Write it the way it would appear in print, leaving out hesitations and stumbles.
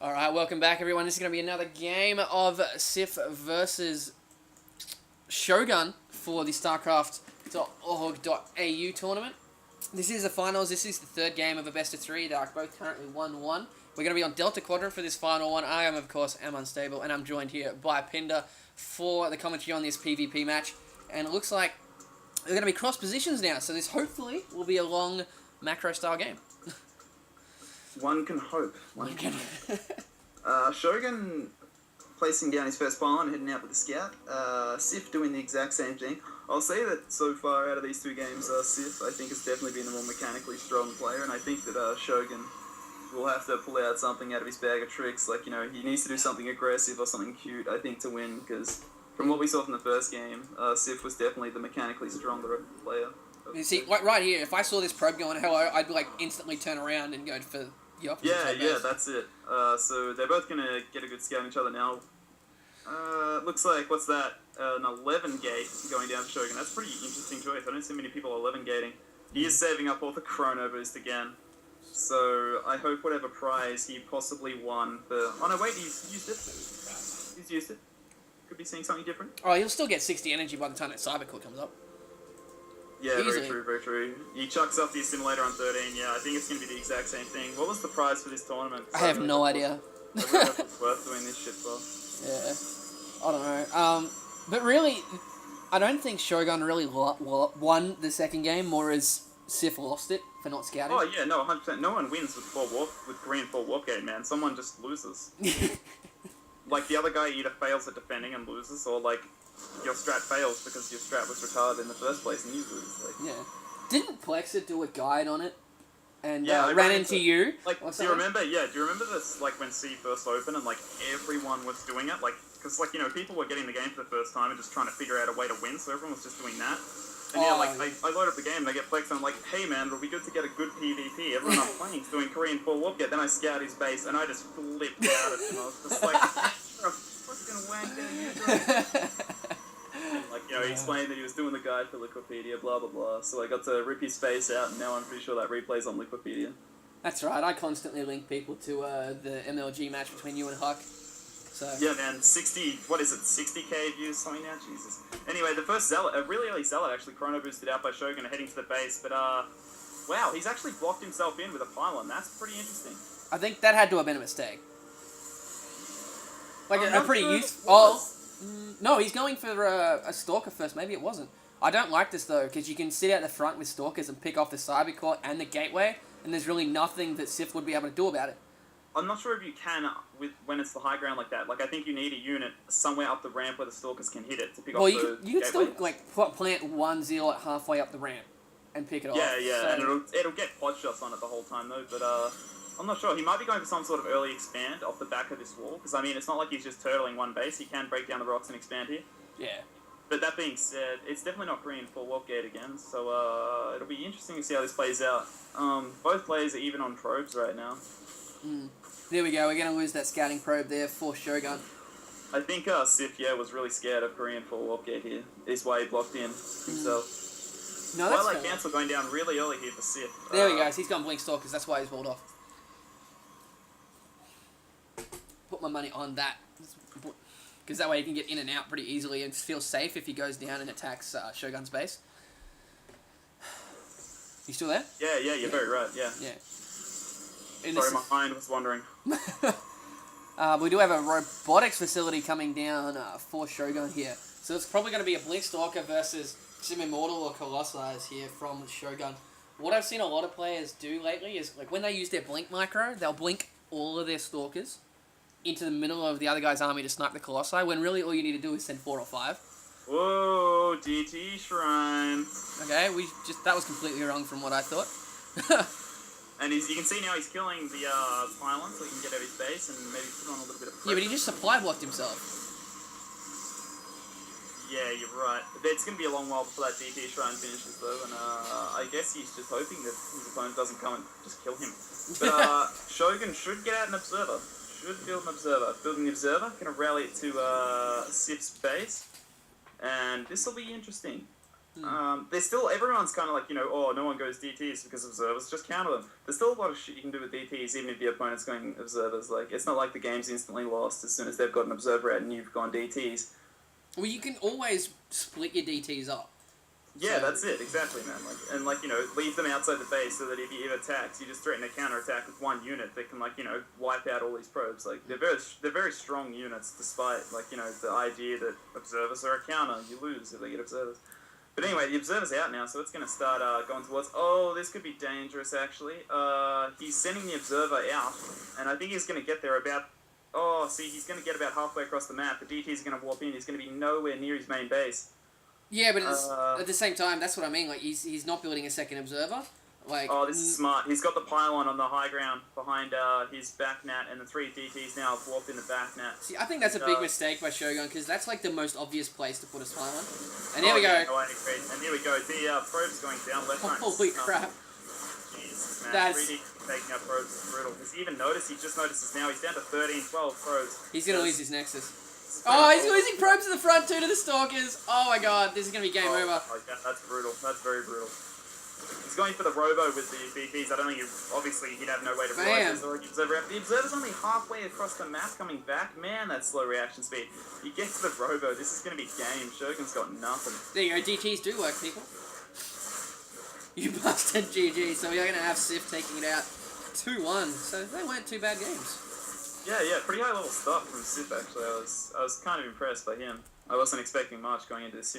Alright, welcome back everyone. This is going to be another game of Sif versus Shogun for the StarCraft.org.au tournament. This is the finals. This is the third game of a best of three. They are both currently 1-1. We're going to be on Delta Quadrant for this final one. I am, of course, Unstable, and I'm joined here by Pinder for the commentary on this PvP match. And it looks like they're going to be cross positions now, so this hopefully will be a long macro-style game. One can hope. Shogun placing down his first pylon, heading out with the scout. Sif doing the exact same thing. I'll say that so far out of these two games, Sif, I think, has definitely been the more mechanically strong player, and I think that Shogun will have to pull out something out of his bag of tricks. Like, you know, he needs to do something aggressive or something cute, I think, to win, because from what we saw from the first game, Sif was definitely the mechanically stronger player. You see, right here, if I saw this probe going hello, I'd like instantly turn around and go for the opposite. Yeah, that's it. So they're both going to get a good scout on each other now. Looks like, what's that? An 11 gate going down for Shogun. That's a pretty interesting choice. I don't see many people 11 gating. He is saving up all the chrono boost again. So I hope whatever prize he possibly won for... Oh no, wait, he's used it. He's used it. Could be seeing something different. Oh, he'll still get 60 energy by the time that Cybercore comes up. Yeah, Easily. very true, very true. He chucks off the assimilator on 13, yeah, I think it's going to be the exact same thing. What was the prize for this tournament? I have no idea. I don't know if it's worth doing this shit for. Yeah, I don't know. But really, I don't think Shogun really won the second game, more as Sif lost it for not scouting. Oh yeah, no, 100%. No one wins with green 4 warp gate, man. Someone just loses. Like, the other guy either fails at defending and loses, or like, your strat fails because your strat was retarded in the first place and you lose. Like. Yeah. Didn't Plexer do a guide on it? And yeah, ran into you? Like, do you remember this, like, when C first opened and, like, everyone was doing it? Like, because, like, you know, people were getting the game for the first time and just trying to figure out a way to win, so everyone was just doing that. And yeah, like, I load up the game and I get Plex and I'm like, hey man, it'll be good to get a good PvP. Everyone I'm playing is doing Korean 4 warp gate. Then I scout his base and I just flipped out at him. I was just like, you're a fucking wanker, you doing? Like, you know, he explained that he was doing the guide for Liquipedia, blah, blah, blah. So I got to rip his face out, and now I'm pretty sure that replay's on Liquipedia. That's right. I constantly link people to the MLG match between you and Huck. So. Yeah, man. 60k views, something now? Jesus. Anyway, the first Zealot, a really early Zealot, actually chrono boosted out by Shogun heading to the base, but, wow, he's actually blocked himself in with a pylon. That's pretty interesting. I think that had to have been a mistake. Like, a pretty sure useful... No, he's going for a Stalker first. Maybe it wasn't. I don't like this, though, because you can sit out the front with Stalkers and pick off the Cybercore and the Gateway, and there's really nothing that Sif would be able to do about it. I'm not sure if you can when it's the high ground like that. Like, I think you need a unit somewhere up the ramp where the Stalkers can hit it to pick off the you Gateway. can still, like, plant one Zealot halfway up the ramp and pick it off. Yeah, So, and it'll get pod shots on it the whole time, though, but, I'm not sure. He might be going for some sort of early expand off the back of this wall, because, I mean, it's not like he's just turtling one base. He can break down the rocks and expand here. Yeah. But that being said, it's definitely not green for warp gate again, so it'll be interesting to see how this plays out. Both players are even on probes right now. There we go. We're going to lose that scouting probe there for Shogun. I think Sif, was really scared of Korean for warp gate here. Is why he blocked in himself. No, that's Twilight Cancel going down really early here for Sif. There we go. So he's gone Blink Stalkers. That's why he's walled off. Put my money on that. Because that way you can get in and out pretty easily and feel safe if he goes down and attacks Shogun's base. You still there? Yeah, you're very right, yeah. Sorry, my mind was wandering. We do have a robotics facility coming down for Shogun here. So it's probably going to be a Blink Stalker versus Sim Immortal or Colossi here from Shogun. What I've seen a lot of players do lately is, like, when they use their Blink Micro, they'll blink all of their Stalkers into the middle of the other guy's army to snipe the Colossi, when really all you need to do is send 4 or 5. Whoa, DT Shrine. Okay, that was completely wrong from what I thought. And you can see now he's killing the pylon so he can get out of his base and maybe put on a little bit of pressure. Yeah, but he just supply blocked himself. Yeah, you're right. It's going to be a long while before that DT Shrine finishes though, and I guess he's just hoping that his opponent doesn't come and just kill him. But Shogun should get out an Observer. Should build an Observer. Building the Observer, going to rally it to Sif's base, and this will be interesting. There's still, everyone's kind of like, oh, no one goes DTs because of observers, just counter them. There's still a lot of shit you can do with DTs, even if the opponent's going observers. Like, it's not like the game's instantly lost as soon as they've got an observer out and you've gone DTs. Well, you can always split your DTs up. Yeah, that's it, exactly, man. Leave them outside the base so that if he attacks, you just threaten a counter attack with one unit that can, wipe out all these probes. Like, they're very strong units, despite, the idea that observers are a counter. You lose if they get observers. But anyway, the observer's out now, so it's going to start going towards... Oh, this could be dangerous, actually. He's sending the observer out, and I think he's going to get there about... Oh, see, he's going to get about halfway across the map. The DT's going to warp in. He's going to be nowhere near his main base. Yeah, but at the same time, that's what I mean. Like, he's not building a second observer. Like, oh, this is smart. He's got the pylon on the high ground behind his back net, and the 3 DTs now have warped in the back net. See, I think that's a big mistake by Shogun, because that's like the most obvious place to put a pylon. And here we go. Yeah, no, I agree. And here we go. The probe's going down left. Holy crap. Jesus, man. That's... 3D taking out probes is brutal. Has he even noticed? He just notices now. He's down to 13, 12 probes. He's going to lose his Nexus. Oh, he's losing probes to the front too to the Stalkers. Oh my god, this is going to be game over. That's brutal. That's very brutal. He's going for the robo with the BPs. I don't think he'd have no way to realize this. The observer's only halfway across the map coming back. Man, that's slow reaction speed. He gets the robo. This is going to be game. Shogun's got nothing. There you go. DTs do work, people. You busted GG. So we are going to have Sif taking it out 2-1. So they weren't too bad games. Yeah, pretty high level stuff from Sif actually. I was kind of impressed by him. I wasn't expecting much going into this series.